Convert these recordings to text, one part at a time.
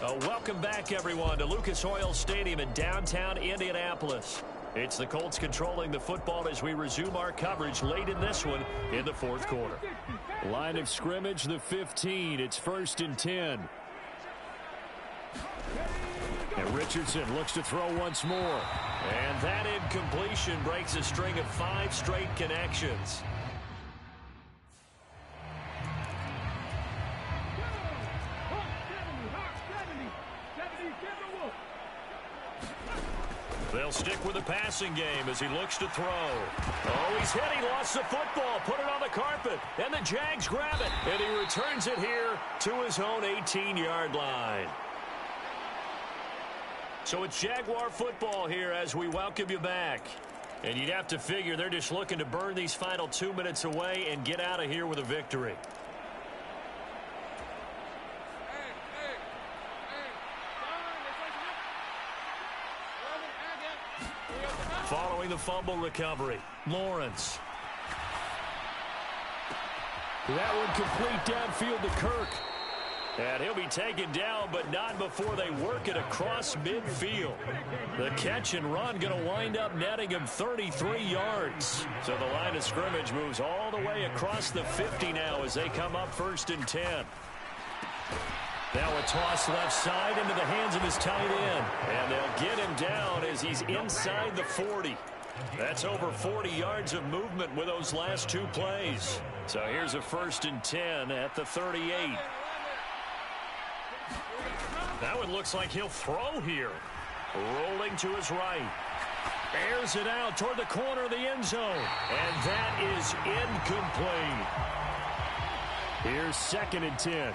Welcome back, everyone, to Lucas Oil Stadium in downtown Indianapolis. It's the Colts controlling the football as we resume our coverage late in this one in the fourth quarter. Line of scrimmage, the 15. It's 1st and 10. And Richardson looks to throw once more. And that incompletion breaks a string of 5 straight connections. They'll stick with the passing game as he looks to throw. Oh, he's hit. He lost the football. Put it on the carpet. And the Jags grab it. And he returns it here to his own 18-yard line. So it's Jaguar football here as we welcome you back. And you'd have to figure they're just looking to burn these final 2 minutes away and get out of here with a victory. Following the fumble recovery, Lawrence. That one complete downfield to Kirk. And he'll be taken down, but not before they work it across midfield. The catch and run going to wind up netting him 33 yards. So the line of scrimmage moves all the way across the 50 now as they come up 1st and 10. Now a toss left side into the hands of his tight end. And they'll get him down as he's inside the 40. That's over 40 yards of movement with those last 2 plays. So here's a 1st and 10 at the 38. That one looks like he'll throw here. Rolling to his right. Airs it out toward the corner of the end zone. And that is incomplete. Here's 2nd and 10.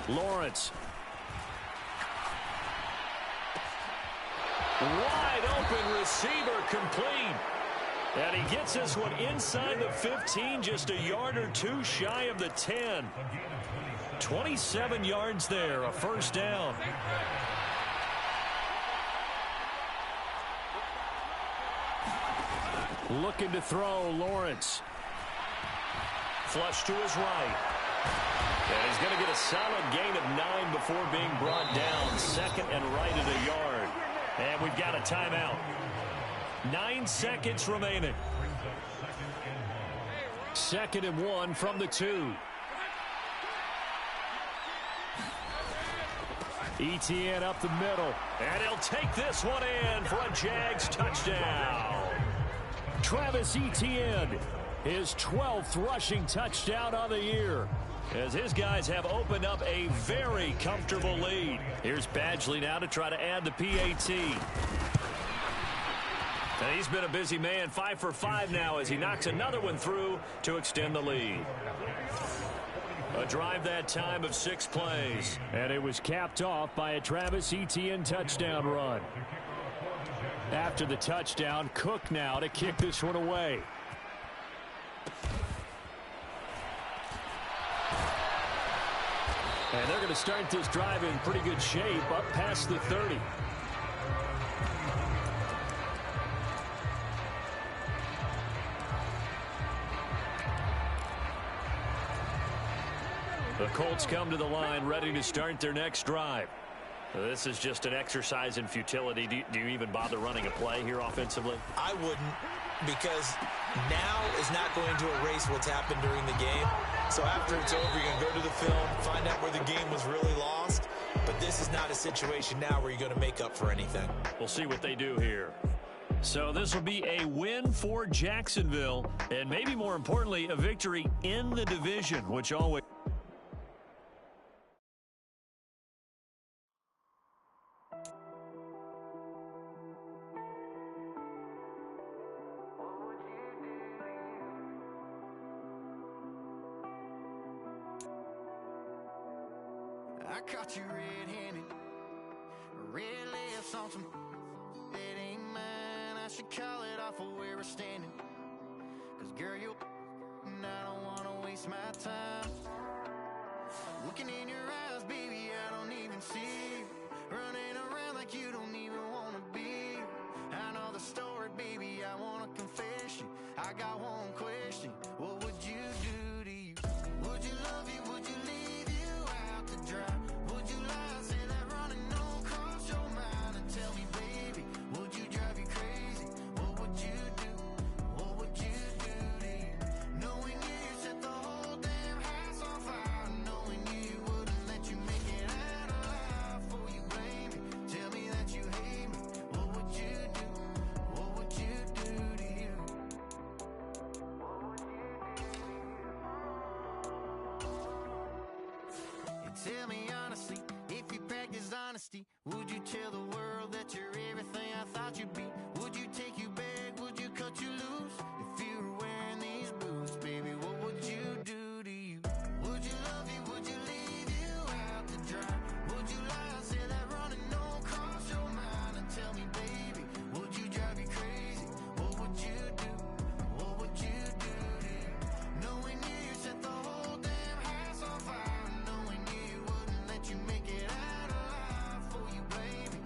Lawrence. Wide open receiver complete. And he gets this one inside the 15, just a yard or 2 shy of the 10. 27 yards there, a 1st down. Looking to throw, Lawrence. Flush to his right. And he's going to get a solid gain of 9 before being brought down. 2nd and right at a yard. And we've got a timeout. 9 seconds remaining. 2nd and 1 from the 2. Etienne up the middle. And he'll take this one in for a Jags touchdown. Travis Etienne, his 12th rushing touchdown of the year, as his guys have opened up a very comfortable lead. Here's Badgley now to try to add the PAT. And he's been a busy man, 5 for 5 now as he knocks another one through to extend the lead. A drive that time of 6 plays. And it was capped off by a Travis Etienne touchdown run. After the touchdown, Cook now to kick this one away. And they're going to start this drive in pretty good shape, up past the 30. The Colts come to the line ready to start their next drive. This is just an exercise in futility. Do you even bother running a play here offensively? I wouldn't, because now is not going to erase what's happened during the game. So after it's over, you're going to go to the film, find out where the game was really lost. But this is not a situation now where you're going to make up for anything. We'll see what they do here. So this will be a win for Jacksonville, and maybe more importantly, a victory in the division, which always... I caught you red-handed, red lips on some it ain't mine. I should call it off of where we're standing, 'cause girl, you and I don't wanna waste my time. Looking in your eyes, baby, I don't even see you. Running around like you don't even wanna be. I know the story, baby, I wanna confess you. I got one question, what would you do to you? Would you love you, would you leave? honesty? Would you tell the world that you're everything I thought you'd be? Would you take you back? Would you cut you loose? If you were wearing these boots, baby, what would you do to you? Would you love you? Would you leave you out to dry? Would you lie and say that running don't cross your mind? And tell me, baby, would you drive me crazy? What would you do? What would you do to you? Knowing you set the whole damn house on fire. Knowing you wouldn't let you make it out alive. For you, baby,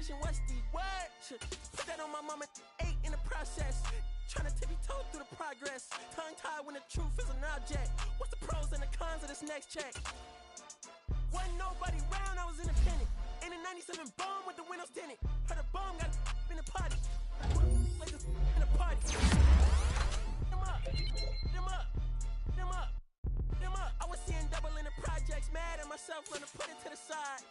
competition, what's the word? Put that on my mama, 8 in the process. Trying to tippy-toe through the progress. Tongue-tied when the truth is an object. What's the pros and the cons of this next check? Wasn't nobody round, I was independent. In a 97 bomb with the windows tinted. Heard a bomb got in the party. Like this in a party. Them up, them up, them up, them up. I was seeing double in the projects, mad at myself when I put it to the side.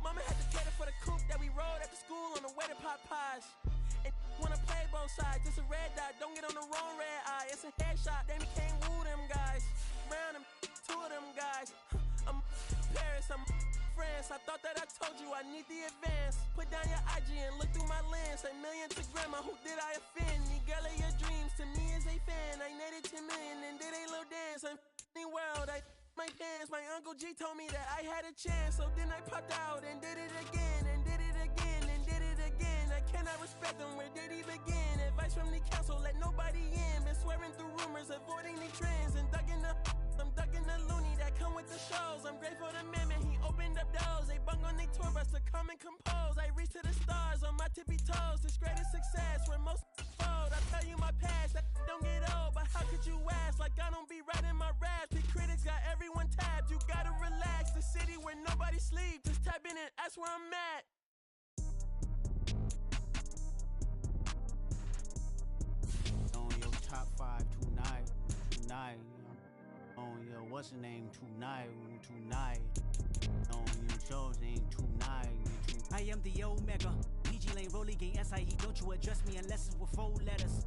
Mama had to cater for the coupe that we rode after school on the way to pot pies. And wanna play both sides, it's a red dot, don't get on the wrong red eye. It's a headshot, they can't woo them guys. Round them, 2 of them guys. I'm Paris, I'm France. I thought that I told you I need the advance. Put down your IG and look through my lens. A million to grandma, who did I offend? The girl of your dreams to me is a fan. I netted 10 million and did a little dance. I'm f***ing world, I my pants. My Uncle G told me that I had a chance. So then I popped out and did it again and did it again and did it again. I cannot respect them, where did he begin? Advice from the council, let nobody in. Been swearing through rumors, avoiding the trends. And ducking I'm ducking the loony that come with the shows. I'm grateful to Mammon, he opened up doors. They bung on their tour bus to come and compose. I reach to the stars on my tippy toes. This greatest success where most fold. I tell you my past, that don't get old. But how could you ask? Like I don't be writing my raps. The critics got everyone tapped. You gotta relax. The city where nobody sleeps. Just tap in and ask where I'm at. On your top 5 tonight. On your what's the name tonight. On your show's name tonight. I am the Omega. PG Lane, Rolly Gang, SIE. Don't you address me unless it's with 4 letters.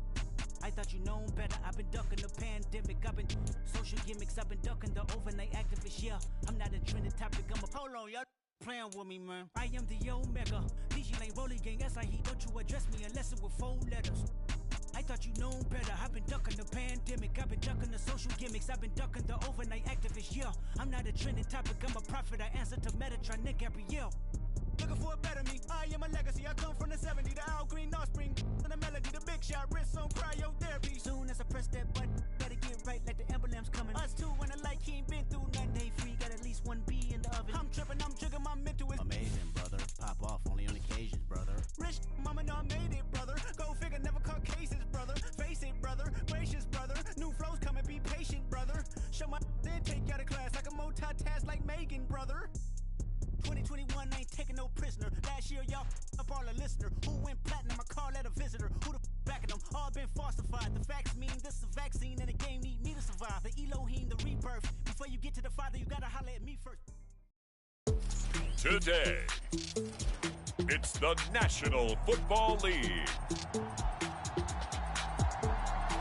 I thought you known better. I've been ducking the pandemic. I've been social gimmicks. I've been ducking the overnight activists. Yeah, I'm not a trending topic. I'm a hold on, y'all playing with me, man. I am the Omega. PG Lane, Rolly Gang, SIE. Don't you address me unless it's with 4 letters. I thought you known better. I've been ducking the pandemic. I've been ducking the social gimmicks. I've been ducking the overnight activists. Yeah, I'm not a trending topic. I'm a prophet. I answer to Metatron, Nick Gabrielle. Looking for a better me. I am a legacy. I come from the 70s. The Al Green offspring. The melody, the big shot. Wrist on cryotherapy. Soon as I press that button, better get right like the emblem's coming. Us two when the light he ain't been through nothing. Day free. Got at least 1 B in the oven. I'm tripping. I'm jigging. My mental is amazing, brother. Pop off only on occasions, brother. Rich mama know I made it, brother. Go figure, never caught cases, brother. Face it, brother. Gracious, brother. New flows coming, be patient, brother. Show my then take you out of class like a multitask like Megan, brother. 2021 ain't taking no prisoner. Last year, y'all up all a listener. Who went platinum? I call that a visitor. Who the backing them? All been falsified. The facts mean this is a vaccine and the game need me to survive. The Elohim, the rebirth. Before you get to the Father, you gotta holler at me first. Today, it's the National Football League.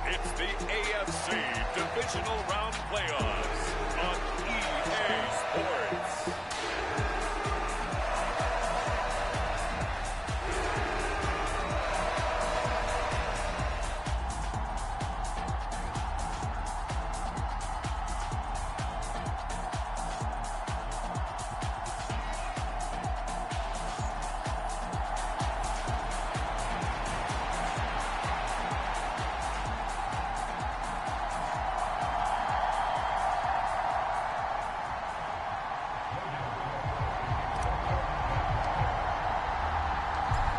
It's the AFC Divisional Round Playoffs on EA Sports.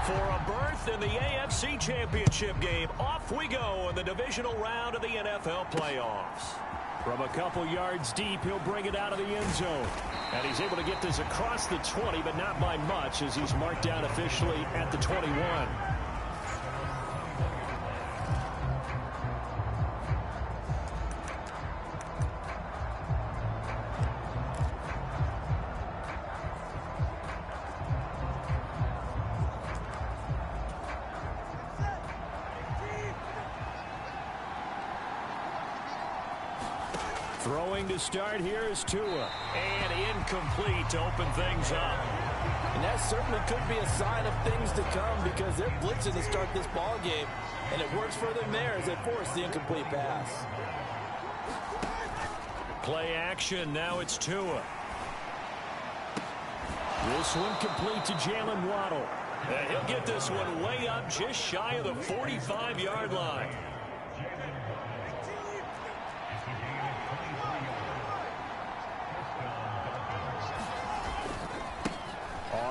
For a berth in the AFC Championship game, off we go in the divisional round of the NFL playoffs. From a couple yards deep, he'll bring it out of the end zone. And he's able to get this across the 20, but not by much as he's marked down officially at the 21. Throwing to start here is Tua. And incomplete to open things up. And that certainly could be a sign of things to come because they're blitzing to start this ball game. And it works for them there as they force the incomplete pass. Play action. Now it's Tua. This one complete to Jalen Waddle. And he'll get this one way up just shy of the 45-yard line.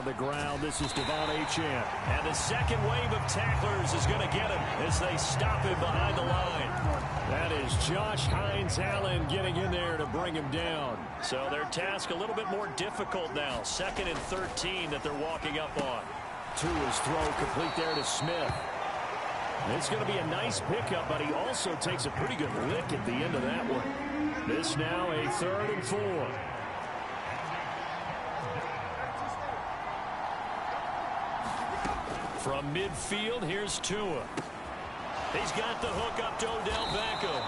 On the ground, this is Devon Achane. And the second wave of tacklers is going to get him as they stop him behind the line. That is Josh Hines-Allen getting in there to bring him down. So their task a little bit more difficult now. 2nd and 13 that they're walking up on. Tua's throw complete there to Smith. It's going to be a nice pickup, but he also takes a pretty good lick at the end of that one. This now a 3rd and 4. From midfield, here's Tua. He's got the hook up to Odell Beckham.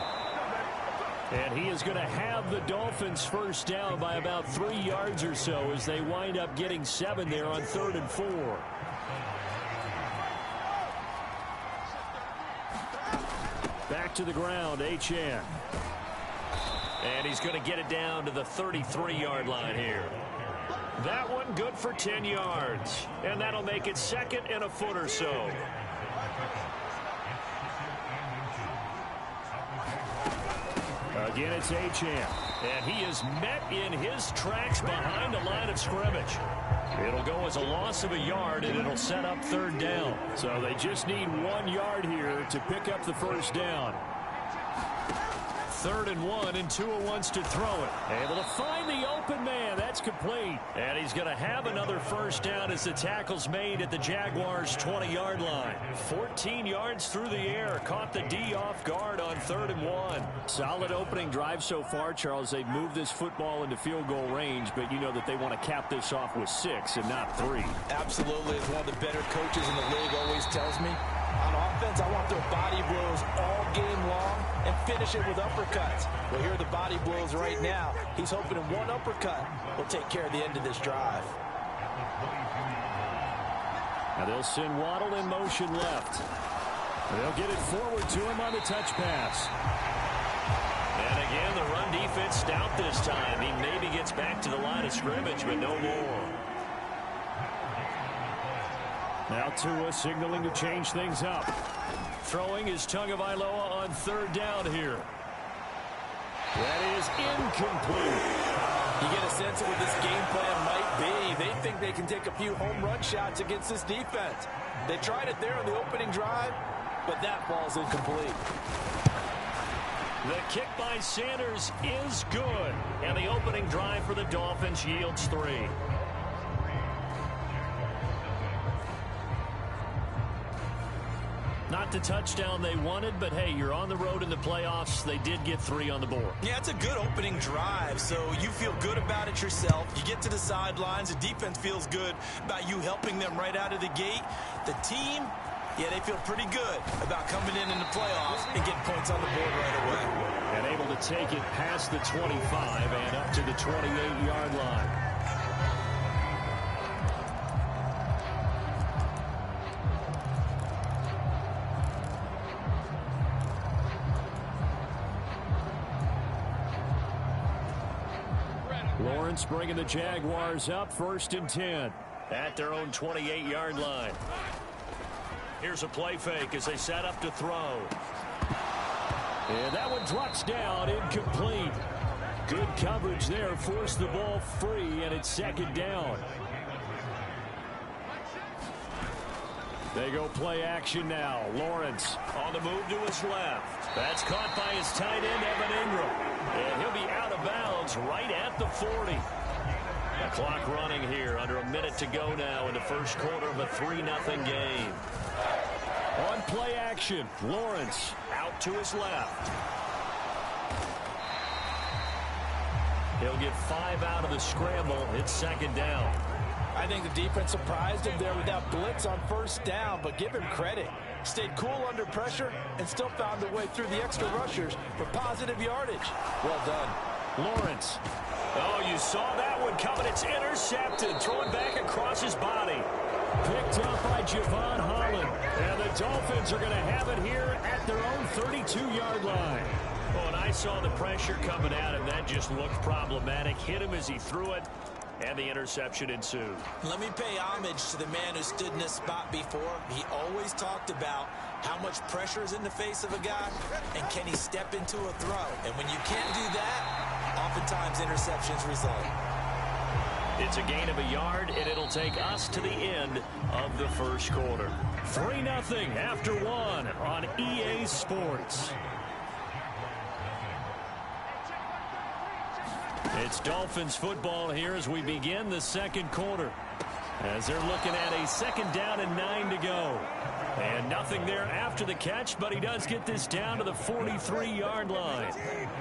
And he is going to have the Dolphins first down by about 3 yards or so as they wind up getting 7 there on 3rd and 4. Back to the ground, Achane. And he's going to get it down to the 33-yard line here. That one good for 10 yards. And that'll make it 2nd and a foot or so. Again, it's Achane. And he is met in his tracks behind the line of scrimmage. It'll go as a loss of a yard, and it'll set up 3rd down. So they just need 1 yard here to pick up the first down. 3rd and 1, and Tua wants to throw it. Able to find the open man. That's complete. And he's going to have another first down as the tackle's made at the Jaguars' 20-yard line. 14 yards through the air. Caught the D off guard on 3rd and 1. Solid opening drive so far, Charles. They've moved this football into field goal range, but you know that they want to cap this off with 6 and not 3. Absolutely. As one of the better coaches in the league always tells me, on offense, I want their body blows all game long and finish it with uppercuts. Well, here are the body blows right now. He's hoping in one uppercut will take care of the end of this drive. Now they'll send Waddle in motion left. They'll get it forward to him on the touch pass. And again, the run defense stout this time. He maybe gets back to the line of scrimmage, but no more. Now Tua signaling to change things up. Throwing is Tagovailoa on 3rd down here. That is incomplete. You get a sense of what this game plan might be. They think they can take a few home run shots against this defense. They tried it there on the opening drive, but that ball's incomplete. The kick by Sanders is good. And the opening drive for the Dolphins yields 3. Not the touchdown they wanted, but hey, you're on the road in the playoffs. They did get 3 on the board. Yeah, it's a good opening drive, so you feel good about it yourself. You get to the sidelines. The defense feels good about you helping them right out of the gate. The team, yeah, they feel pretty good about coming in the playoffs and getting points on the board right away. And able to take it past the 25 and up to the 28-yard line. Lawrence bringing the Jaguars up 1st and 10 at their own 28-yard line. Here's a play fake as they set up to throw. And that one drops down, incomplete. Good coverage there, forced the ball free, and it's 2nd down. They go play action now. Lawrence on the move to his left. That's caught by his tight end, Evan Ingram. And he'll be out of bounds right at the 40. The clock running here, under a minute to go now in the first quarter of a 3-0 game. On play action, Lawrence out to his left. He'll get 5 out of the scramble. It's 2nd down. I think the defense surprised him there with that blitz on 1st down, but give him credit. Stayed cool under pressure and still found a way through the extra rushers for positive yardage. Well done. Lawrence. Oh, you saw that one coming. It's intercepted. Thrown back across his body. Picked up by Javon Holland. And the Dolphins are going to have it here at their own 32-yard line. Oh, and I saw the pressure coming at him. That just looked problematic. Hit him as he threw it. And the interception ensued. Let me pay homage to the man who stood in this spot before. He always talked about how much pressure is in the face of a guy and can he step into a throw. And when you can't do that, oftentimes interceptions result. It's a gain of a yard, and it'll take us to the end of the first quarter. 3-0 after 1 on EA Sports. It's Dolphins football here as we begin the second quarter. As they're looking at a 2nd down and 9 to go. And nothing there after the catch, but he does get this down to the 43-yard line.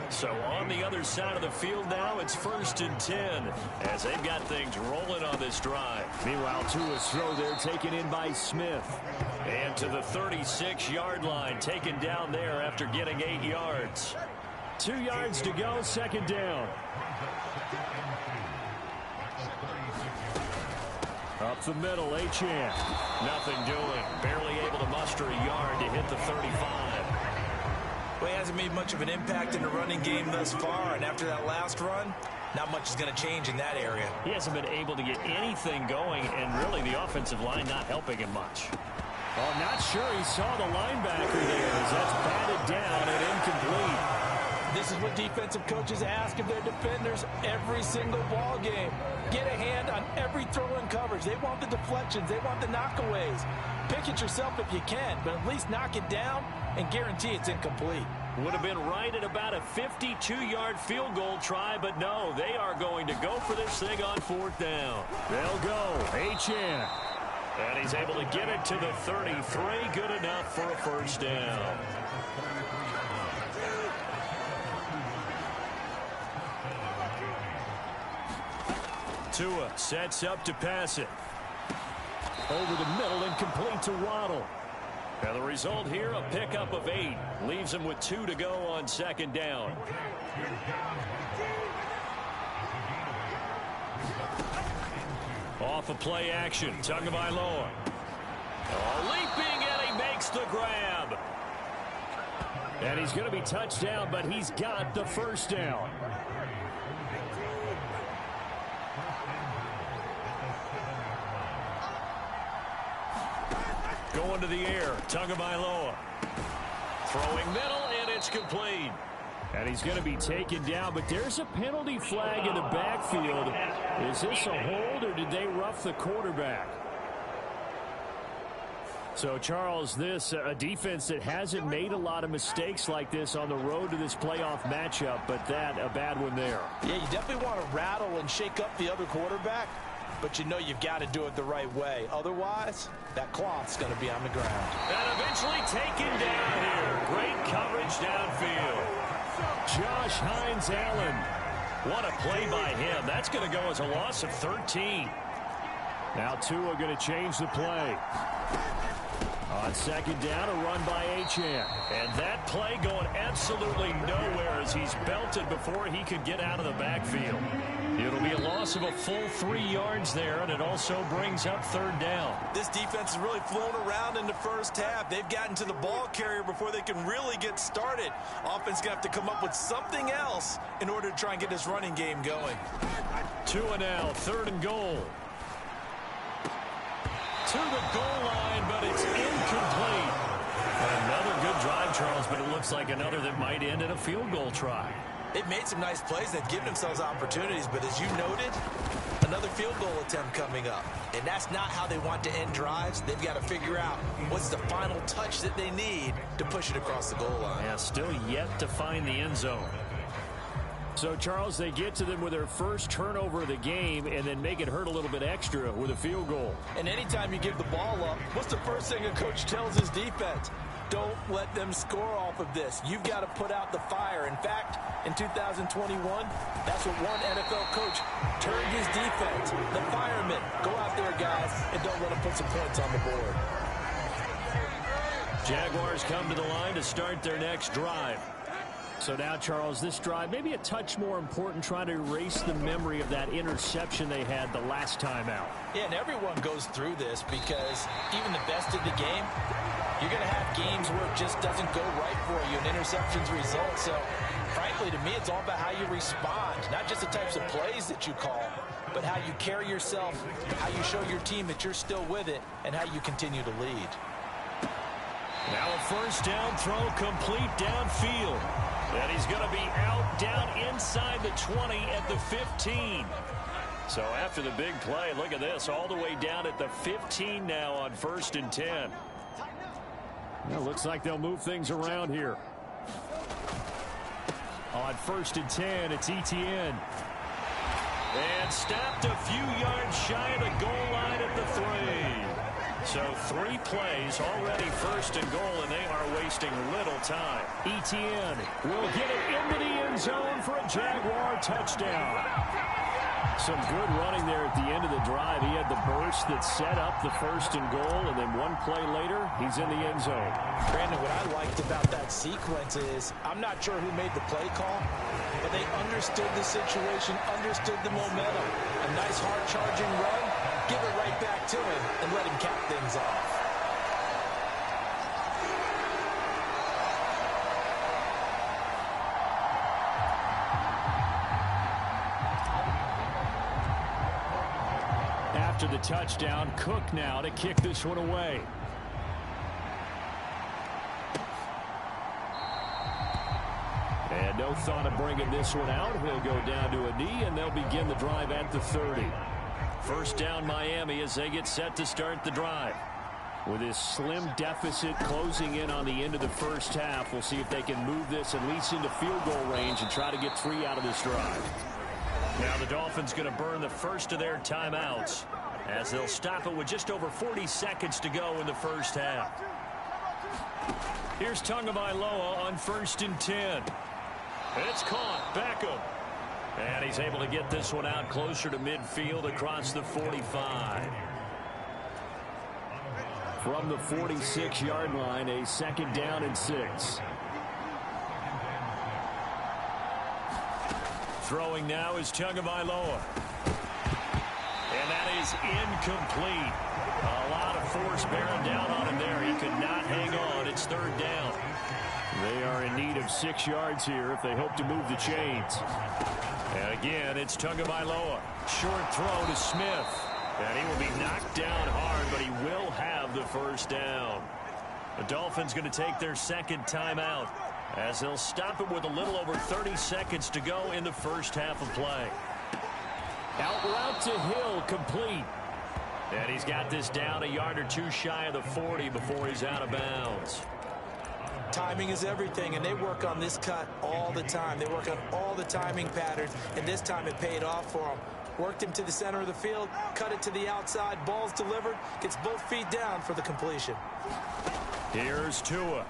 So on the other side of the field now, it's 1st and 10 as they've got things rolling on this drive. Meanwhile, Tua's throw there taken in by Smith. And to the 36-yard line, taken down there after getting 8 yards. 2 yards to go, 2nd down. Up the middle, Achane. Nothing doing. Barely able to muster a yard to hit the 35. Well, he hasn't made much of an impact in the running game thus far, and after that last run, not much is going to change in that area. He hasn't been able to get anything going, and really the offensive line not helping him much. Well, not sure he saw the linebacker there as that's batted down and incomplete. This is what defensive coaches ask of their defenders every single ball game. Get a hand on every throw in coverage. They want the deflections. They want the knockaways. Pick it yourself if you can, but at least knock it down and guarantee it's incomplete. Would have been right at about a 52-yard field goal try, but no, they are going to go for this thing on 4th down. They'll go. Achane. And he's able to get it to the 33. Good enough for a 1st down. Tua sets up to pass it. Over the middle and complete to Waddle. And the result here, a pickup of 8. Leaves him with 2 to go on 2nd down. Off a play action. Tagovailoa. Leaping, and he makes the grab. And he's going to be touched down, but he's got the 1st down. Going to the air, Tagovailoa. Throwing middle, and it's complete. And he's going to be taken down, but there's a penalty flag in the backfield. Is this a hold, or did they rough the quarterback? So, Charles, this a defense that hasn't made a lot of mistakes like this on the road to this playoff matchup, but that a bad one there. Yeah, you definitely want to rattle and shake up the other quarterback, but you know you've got to do it the right way. Otherwise, that cloth's going to be on the ground. And eventually taken down here. Great coverage downfield. Josh Hines-Allen. What a play by him. That's going to go as a loss of 13. Now Tua going to change the play. On 2nd down, a run by Achane. And that play going absolutely nowhere as he's belted before he could get out of the backfield. It'll be a loss of a full 3 yards there, and it also brings up 3rd down. This defense has really flown around in the first half. They've gotten to the ball carrier before they can really get started. Offense going to have to come up with something else in order to try and get this running game going. Tua now, 3rd and goal. To the goal line, but it's incomplete. Another good drive, Charles, but it looks like another that might end in a field goal try. They've made some nice plays. They've given themselves opportunities, but as you noted, another field goal attempt coming up. And that's not how they want to end drives. They've got to figure out what's the final touch that they need to push it across the goal line. Yeah, still yet to find the end zone. So, Charles, they get to them with their first turnover of the game and then make it hurt a little bit extra with a field goal. And anytime you give the ball up, what's the first thing a coach tells his defense? Don't let them score off of this. You've got to put out the fire. In fact, in 2021, that's what one NFL coach turned his defense. The firemen. Go out there, guys, and don't let them put some points on the board. Jaguars come to the line to start their next drive. So now, Charles, this drive maybe a touch more important, trying to erase the memory of that interception they had the last time out. Yeah, and everyone goes through this because even the best of the game, you're going to have games where it just doesn't go right for you and interceptions result. So, frankly, to me, it's all about how you respond, not just the types of plays that you call, but how you carry yourself, how you show your team that you're still with it, and how you continue to lead. Now a first down throw complete downfield. And he's going to be out down inside the 20 at the 15. So after the big play, look at this, all the way down at the 15 now on 1st and 10. Well, looks like they'll move things around here. On 1st and 10, it's ETN. And stopped a few yards shy of the goal line at the 3. So 3 plays already 1st and goal, and they are wasting little time. ETN will get it into the end zone for a Jaguar touchdown. Some good running there at the end of the drive. He had the burst that set up the 1st and goal, and then one play later, he's in the end zone. Brandon, what I liked about that sequence is I'm not sure who made the play call, but they understood the situation, understood the momentum. A nice hard-charging run, give it right back to him, and let him cap things off. After the touchdown, Cook now to kick this one away. And no thought of bringing this one out. He'll go down to a knee, and they'll begin the drive at the 30. First down Miami as they get set to start the drive. With this slim deficit closing in on the end of the first half, we'll see if they can move this at least into field goal range and try to get 3 out of this drive. Now the Dolphins going to burn the first of their timeouts as they'll stop it with just over 40 seconds to go in the first half. Here's Tagovailoa on 1st and 10. It's caught. Beckham. And he's able to get this one out closer to midfield across the 45. From the 46-yard line, a 2nd down and 6. Throwing now is Tagovailoa. And that is incomplete. A lot of force bearing down on him there. He could not hang on. It's 3rd down. They are in need of 6 yards here if they hope to move the chains. And again, it's Tagovailoa. Short throw to Smith. And he will be knocked down hard, but he will have the first down. The Dolphins going to take their 2nd timeout as they'll stop it with a little over 30 seconds to go in the first half of play. Out route to Hill, complete. And he's got this down a yard or 2 shy of the 40 before he's out of bounds. Timing is everything, and they work on this cut all the time. They work on all the timing patterns, and this time it paid off for them. Worked him to the center of the field, cut it to the outside, ball's delivered, gets both feet down for the completion. Here's Tua.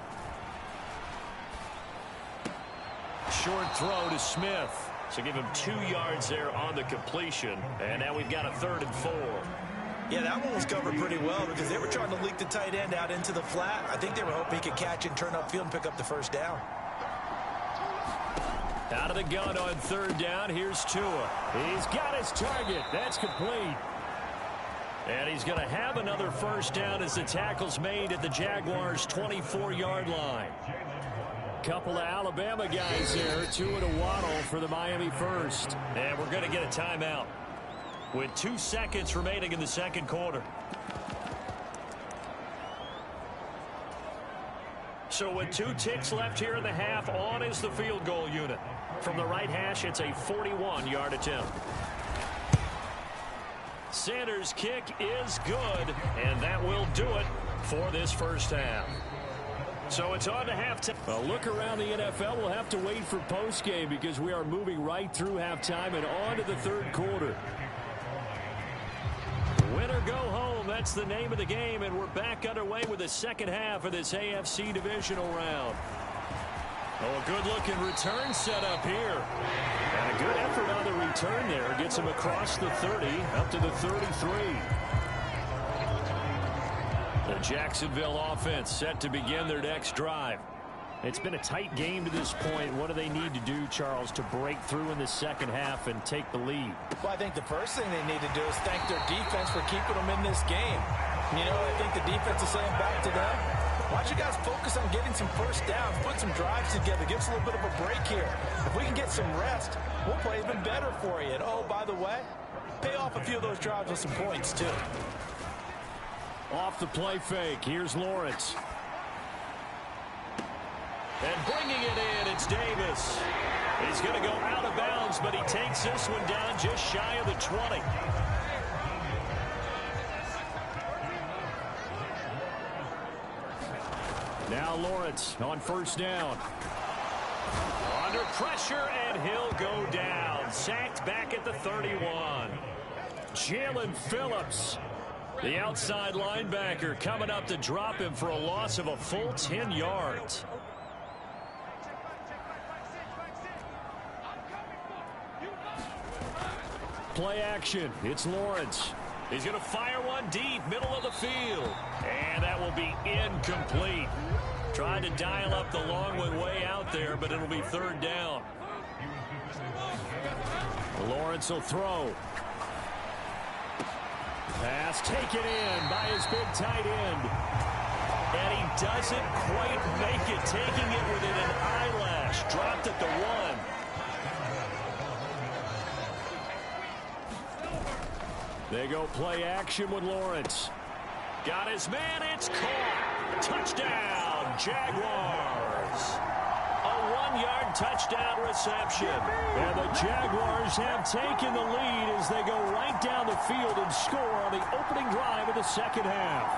Short throw to Smith. So give him 2 yards there on the completion. And now we've got a 3rd and 4. Yeah, that one was covered pretty well because they were trying to leak the tight end out into the flat. I think they were hoping he could catch and turn upfield and pick up the first down. Out of the gun on 3rd down, here's Tua. He's got his target. That's complete. And he's going to have another first down as the tackle's made at the Jaguars' 24-yard line. Couple of Alabama guys there. Tua to Waddle for the Miami first. And we're going to get a timeout with 2 seconds remaining in the 2nd quarter. So with 2 ticks left here in the half, on is the field goal unit. From the right hash, it's a 41-yard attempt. Sanders' kick is good, and that will do it for this first half. So it's on to halftime. A look around the NFL. We'll have to wait for postgame because we are moving right through halftime and on to the 3rd quarter. Win or go home, that's the name of the game, and we're back underway with the 2nd half of this AFC divisional round. Oh, a good-looking return set up here. And a good effort on the return there. Gets him across the 30, up to the 33. The Jacksonville offense set to begin their next drive. It's been a tight game to this point. What do they need to do, Charles, to break through in the 2nd half and take the lead? Well, I think the first thing they need to do is thank their defense for keeping them in this game. You know, I think the defense is saying back to them, why don't you guys focus on getting some first downs, put some drives together, give us a little bit of a break here. If we can get some rest, we'll play even better for you. And, oh, by the way, pay off a few of those drives with some points, too. Off the play fake, here's Lawrence. And bringing it in, it's Davis. He's going to go out of bounds, but he takes this one down just shy of the 20. Now Lawrence on first down. Under pressure, and he'll go down. Sacked back at the 31. Jalen Phillips, the outside linebacker, coming up to drop him for a loss of a full 10 yards. Play action. It's Lawrence. He's going to fire one deep, middle of the field. And that will be incomplete. Tried to dial up the long one way out there, but it'll be third down. Lawrence will throw. Pass taken in by his big tight end. And he doesn't quite make it, taking it within an eyelash. Dropped at the 1. They go play action with Lawrence. Got his man, it's caught. Touchdown, Jaguars. A 1-yard touchdown reception. And the Jaguars have taken the lead as they go right down the field and score on the opening drive of the second half.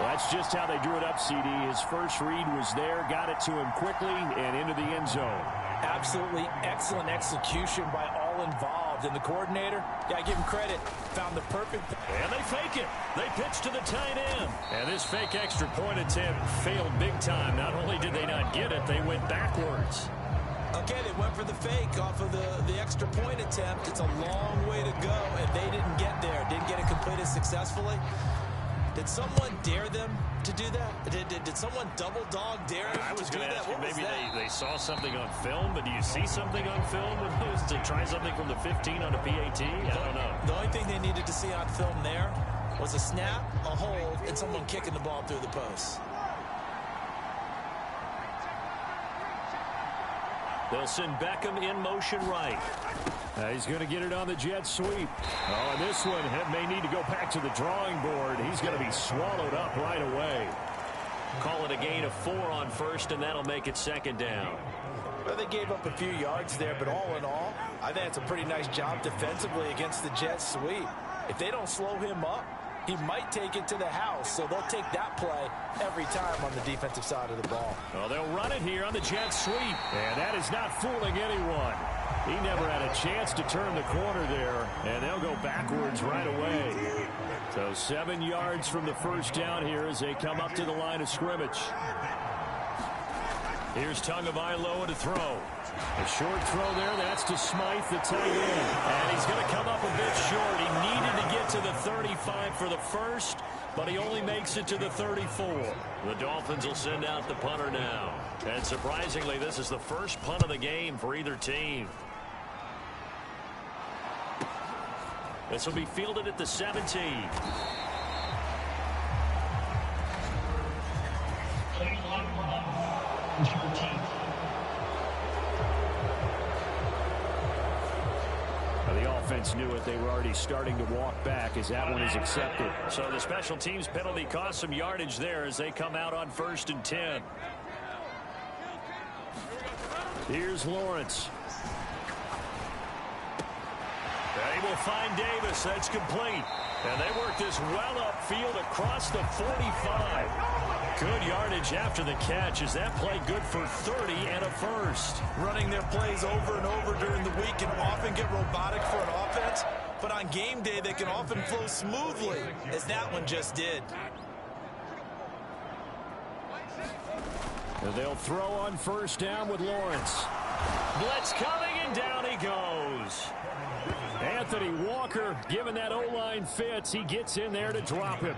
Well, that's just how they drew it up, CD. His first read was there, got it to him quickly, and into the end zone. Absolutely excellent execution by all involved. And the coordinator, gotta give him credit, found the perfect. And they fake it. They pitch to the tight end. And this fake extra point attempt failed big time. Not only did they not get it, they went backwards. Okay, they went for the fake off of the extra point attempt. It's a long way to go, and they didn't get there. Didn't get it completed successfully. Did someone dare them to do that? Did someone double dog dare them? I was going to ask you, What maybe was they saw something on film, but do you see something on film with those to try something from the 15 on a PAT? I don't know. The only thing they needed to see on film there was a snap, a hold, and someone kicking the ball through the post. They'll send Beckham in motion right. He's going to get it on the jet sweep. Oh, and this one may need to go back to the drawing board. He's going to be swallowed up right away. Call it a gain of 4 on first, and that'll make it second down. Well, they gave up a few yards there, but all in all, I think it's a pretty nice job defensively against the jet sweep. If they don't slow him up, he might take it to the house, so they'll take that play every time on the defensive side of the ball. Well, they'll run it here on the jet sweep, and that is not fooling anyone. He never had a chance to turn the corner there, and they'll go backwards right away. So 7 yards from the first down here as they come up to the line of scrimmage. Here's Tagovailoa to throw. A short throw there, that's to Smythe, the tight end. And he's going to come up a bit short. He needed to get to the 35 for the first, but he only makes it to the 34. The Dolphins will send out the punter now. And surprisingly, this is the first punt of the game for either team. This will be fielded at the 17. The offense knew it. They were already starting to walk back as that one is accepted. So the special teams penalty cost some yardage there as they come out on 1st and 10. Here's Lawrence. They will find Davis. That's complete. And they work this well upfield across the 45. Good yardage after the catch. Is that play good for 30 and a first? Running their plays over and over during the week can often get robotic for an offense, but on game day they can often flow smoothly, as that one just did. And they'll throw on first down with Lawrence. Blitz coming, and down he goes. Anthony Walker, given that O-line fits, he gets in there to drop him.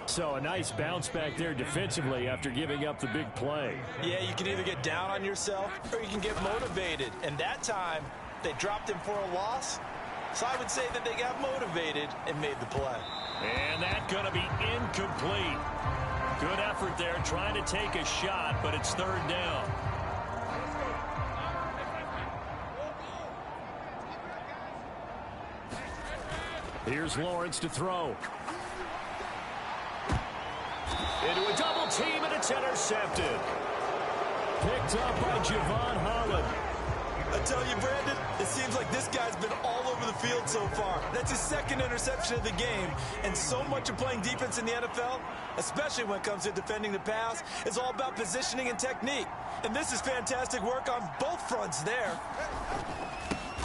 So a nice bounce back there defensively after giving up the big play. Yeah, you can either get down on yourself or you can get motivated. And that time, they dropped him for a loss. So I would say that they got motivated and made the play. And that's going to be incomplete. Good effort there trying to take a shot, but it's third down. Here's Lawrence to throw. Into a double team, and it's intercepted. picked up by Javon Holland. I tell you, Brandon, it seems like this guy's been all over the field so far. That's his second interception of the game. And so much of playing defense in the NFL, especially when it comes to defending the pass, is all about positioning and technique. And this is fantastic work on both fronts there.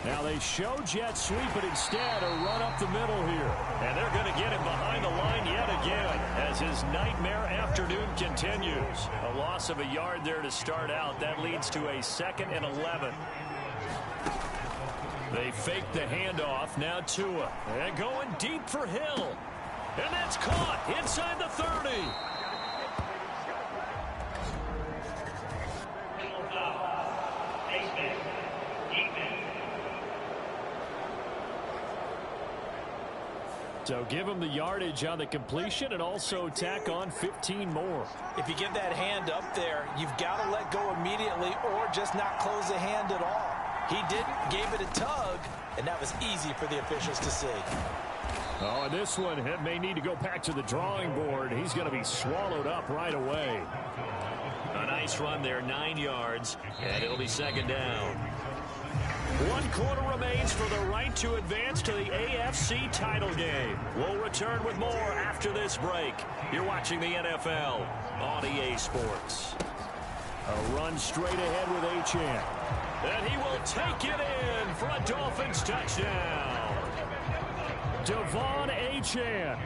Now they show jet sweep, but instead a run up the middle here. And they're going to get him behind the line yet again as his nightmare afternoon continues. A loss of a yard there to start out. That leads to a 2nd and 11. They fake the handoff. Now Tua. And going deep for Hill. And that's caught inside the 30. So give him the yardage on the completion and also tack on 15 more. If you give that hand up there, you've got to let go immediately or just not close the hand at all. He didn't, gave it a tug, and that was easy for the officials to see. Oh, and this one may need to go back to the drawing board. He's going to be swallowed up right away. A nice run there, 9 yards, and it'll be 2nd down. 1 quarter remains for the right to advance to the AFC title game. We'll return with more after this break. You're watching the NFL on EA Sports. A run straight ahead with Achane. And he will take it in for a Dolphins touchdown. Devon Achane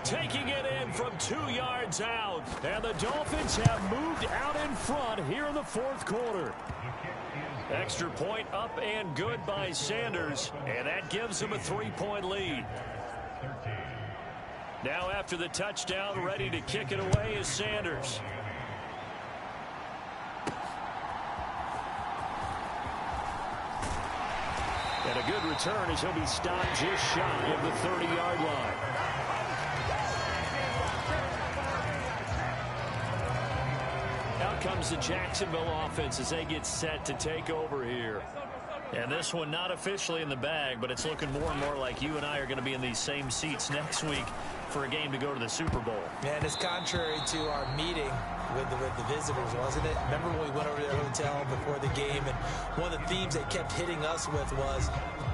taking it in from 2 yards out. And the Dolphins have moved out in front here in the 4th quarter. Extra point up and good by Sanders, and that gives him a 3-point lead. Now after the touchdown, ready to kick it away is Sanders. And a good return as he'll be stopped just shy of the 30-yard line. Out comes the Jacksonville offense as they get set to take over here. And this one not officially in the bag, but it's looking more and more like you and I are going to be in these same seats next week for a game to go to the Super Bowl. And it's contrary to our meeting with the visitors, wasn't it? Remember when we went over to their hotel before the game, and one of the themes they kept hitting us with was,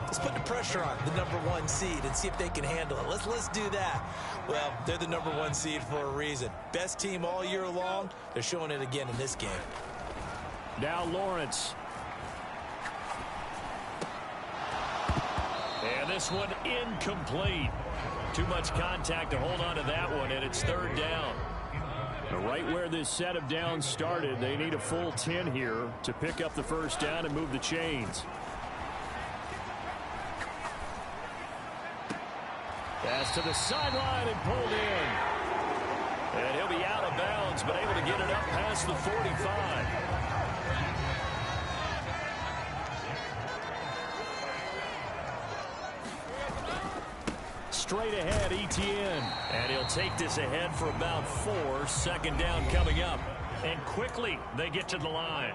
let's put the pressure on the #1 seed and see if they can handle it. Let's do that. Well, they're the #1 seed for a reason. Best team all year long. They're showing it again in this game. Now Lawrence. And this one incomplete. Too much contact to hold on to that one, and it's 3rd down. Right where this set of downs started, they need a full 10 here to pick up the 1st down and move the chains. Pass to the sideline and pulled in. And he'll be out of bounds, but able to get it up past the 45. Straight ahead, Etienne. And he'll take this ahead for about 4. 2nd down coming up. And quickly, they get to the line.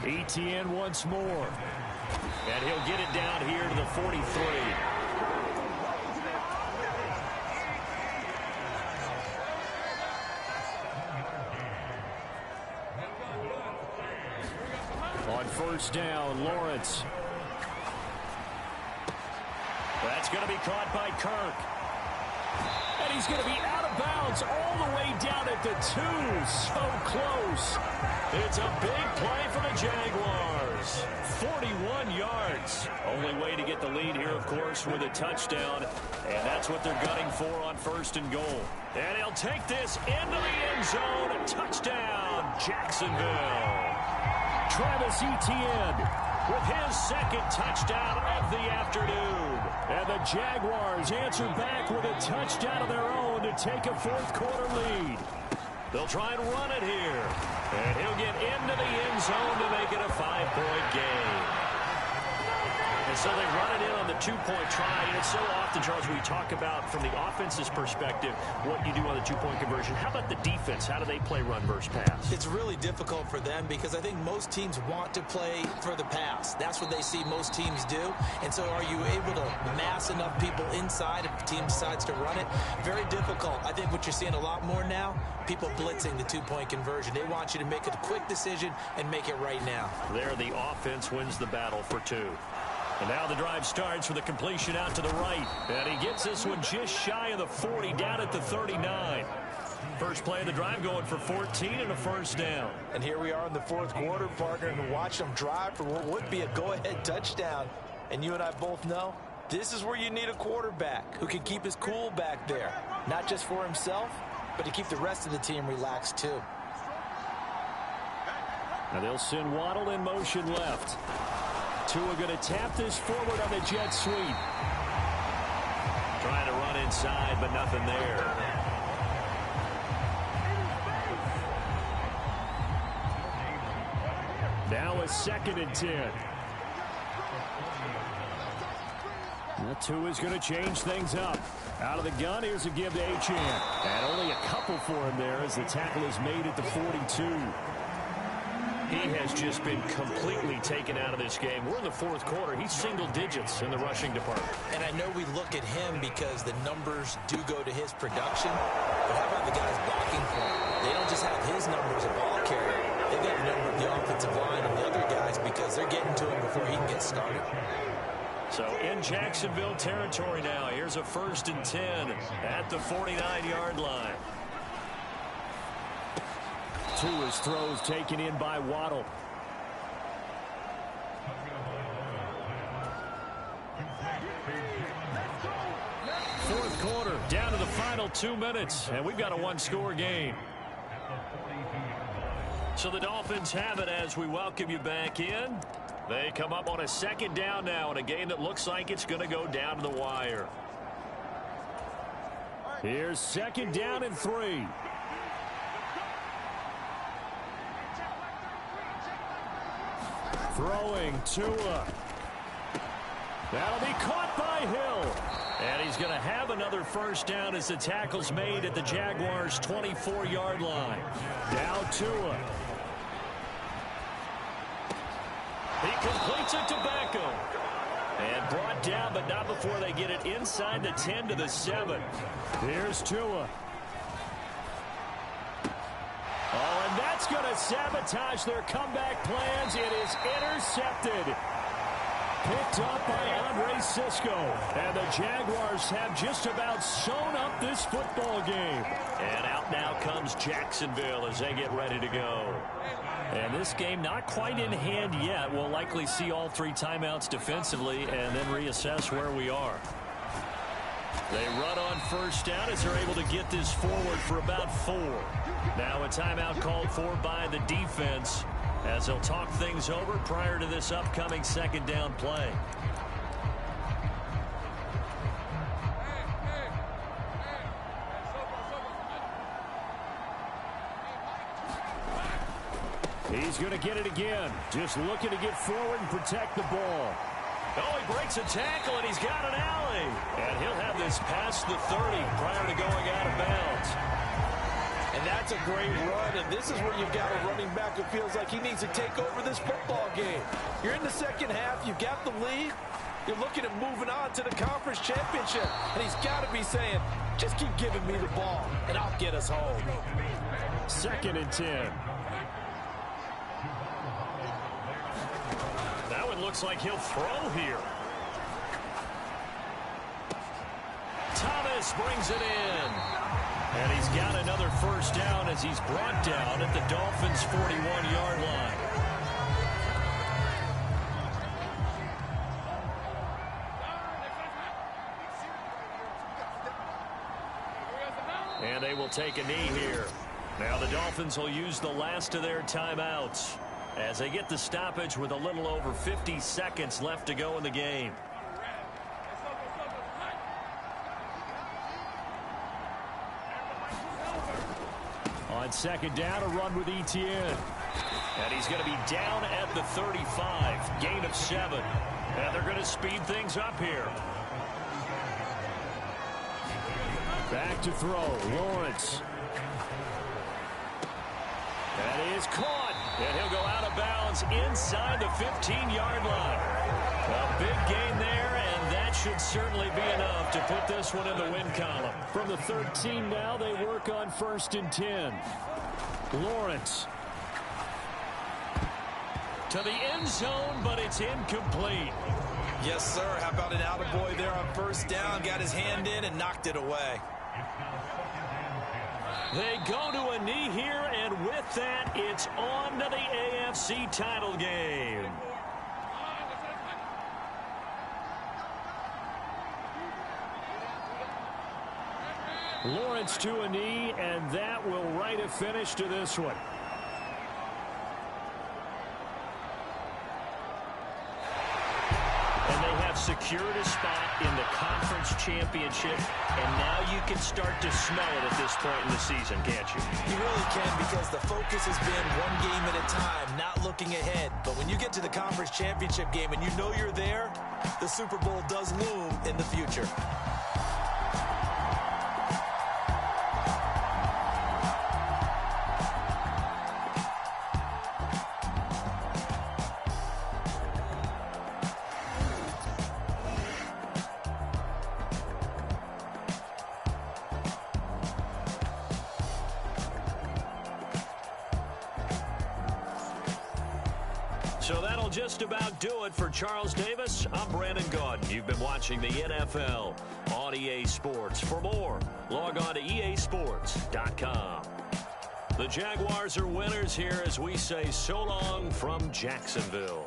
Etienne once more. And he'll get it down here to the 43. On 1st down, Lawrence. That's going to be caught by Kirk. And he's going to be out of bounds all the way down at the 2. So close. It's a big play for the Jaguars. 41 yards. Only way to get the lead here, of course, with a touchdown. And that's what they're gunning for on 1st and goal. And he'll take this into the end zone. Touchdown, Jacksonville. Travis Etienne with his 2nd touchdown of the afternoon. And the Jaguars answer back with a touchdown of their own to take a 4th quarter lead. They'll try and run it here. And he'll get into the end zone to make it a 5-point game. As So they run it in on the two-point try, and it's so often, Charles, we talk about from the offense's perspective what you do on the two-point conversion. How about the defense? How do they play run versus pass? It's really difficult for them because I think most teams want to play for the pass. That's what they see most teams do. And so are you able to mass enough people inside if the team decides to run it? Very difficult. I think what you're seeing a lot more now, people blitzing the two-point conversion. They want you to make a quick decision and make it right now. There, the offense wins the battle for two. And now the drive starts with a completion out to the right. And he gets this one just shy of the 40, down at the 39. First play of the drive going for 14 and a first down. And here we are in the fourth quarter, partner, and watch them drive for what would be a go-ahead touchdown. And you and I both know this is where you need a quarterback who can keep his cool back there. Not just for himself, but to keep the rest of the team relaxed too. Now they'll send Waddle in motion left. Tua going to tap this forward on the jet sweep. Trying to run inside, but nothing there. Now a 2nd and 10. Now Tua's going to change things up. Out of the gun, here's a give to Achane. And only a couple for him there as the tackle is made at the 42. He has just been completely taken out of this game. We're in the fourth quarter. He's single digits in the rushing department. And I know we look at him because the numbers do go to his production. But how about the guys blocking for him? They don't just have his numbers of ball carrier. They've got the number of the offensive line and the other guys because they're getting to him before he can get started. So in Jacksonville territory now. Here's a 1st and 10 at the 49-yard line. Tua's throws taken in by Waddle. Fourth quarter, down to the final 2 minutes, and we've got a one-score game. So the Dolphins have it as we welcome you back in. They come up on a 2nd down now in a game that looks like it's going to go down to the wire. Here's 2nd down and 3. Throwing Tua. That'll be caught by Hill. And he's going to have another first down as the tackle's made at the Jaguars' 24-yard line. Now Tua. He completes it to Beckham. And brought down, but not before they get it inside the 10 to the 7. Here's Tua. Oh, and that's going to sabotage their comeback plans. It is intercepted. Picked up by Andre Sisco. And the Jaguars have just about sewn up this football game. And out now comes Jacksonville as they get ready to go. And this game not quite in hand yet. We'll likely see all 3 timeouts defensively and then reassess where we are. They run on first down as they're able to get this forward for about 4. Now a timeout called for by the defense as they'll talk things over prior to this upcoming 2nd down play. He's going to get it again. Just looking to get forward and protect the ball. Oh, he breaks a tackle, and he's got an alley. And he'll have this past the 30 prior to going out of bounds. And that's a great run, and this is where you've got a running back who feels like he needs to take over this football game. You're in the second half, you've got the lead, you're looking at moving on to the conference championship, and he's got to be saying, just keep giving me the ball, and I'll get us home. 2nd and 10. That one looks like he'll throw here. Thomas brings it in. And he's got another first down as he's brought down at the Dolphins' 41-yard line. And they will take a knee here. Now the Dolphins will use the last of their timeouts as they get the stoppage with a little over 50 seconds left to go in the game. On 2nd down, a run with Etienne. And he's going to be down at the 35. Gain of 7. And they're going to speed things up here. Back to throw. Lawrence. That is caught. And he'll go out of bounds inside the 15-yard line. A big gain there, and that should certainly be enough to put this one in the win column. From the 13 now, they work on 1st and 10. Lawrence. To the end zone, but it's incomplete. Yes, sir. How about an attaboy there on 1st down? Got his hand in and knocked it away. They go to a knee here, and with that, it's on to the AFC title game. Lawrence to a knee, and that will write a finish to this one. Secured a spot in the conference championship, and now you can start to smell it at this point in the season, can't you? You really can, because the focus has been one game at a time, not looking ahead. But when you get to the conference championship game and you know you're there, the Super Bowl does loom in the future. So that'll just about do it for Charles Davis. I'm Brandon Gaudin. You've been watching the NFL on EA Sports. For more, log on to easports.com. The Jaguars are winners here as we say so long from Jacksonville.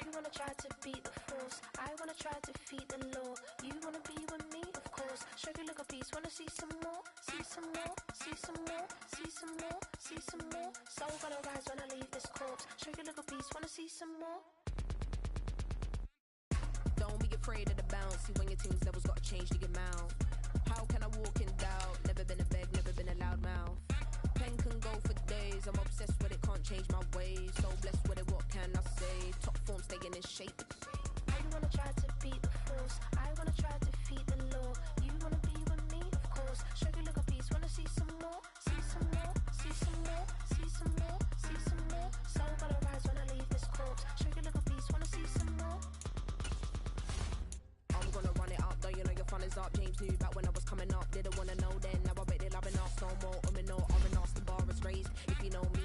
You wanna try to beat the force, I wanna try to defeat the law. You wanna be with me, of course. Show you look a piece, wanna see some more, see some more, see some more, see some more, see some more. Soul gonna rise when I leave this corpse. Show you look a piece, wanna see some more. Don't be afraid of the bounce. See when your team's levels gotta change to get mouth. How can I walk in doubt? Never been a beg, never been a loud mouth. Pen can go for days, I'm obsessed with it, can't change my ways. So blessed with it, what can I say? Top form staying in shape. You wanna try to beat the force, I wanna try to defeat the law. You wanna be with me, of course. Show you look a piece, wanna see some more, see some more, see some more, see some more, see some more. Soul gonna rise when I leave this corpse. Show you look a piece, wanna see some more. I'm gonna run it up, though you know your fun is up. James knew back when I was coming up, didn't wanna know then. Now I bet they're loving us no more. The bar is raised. If you know me,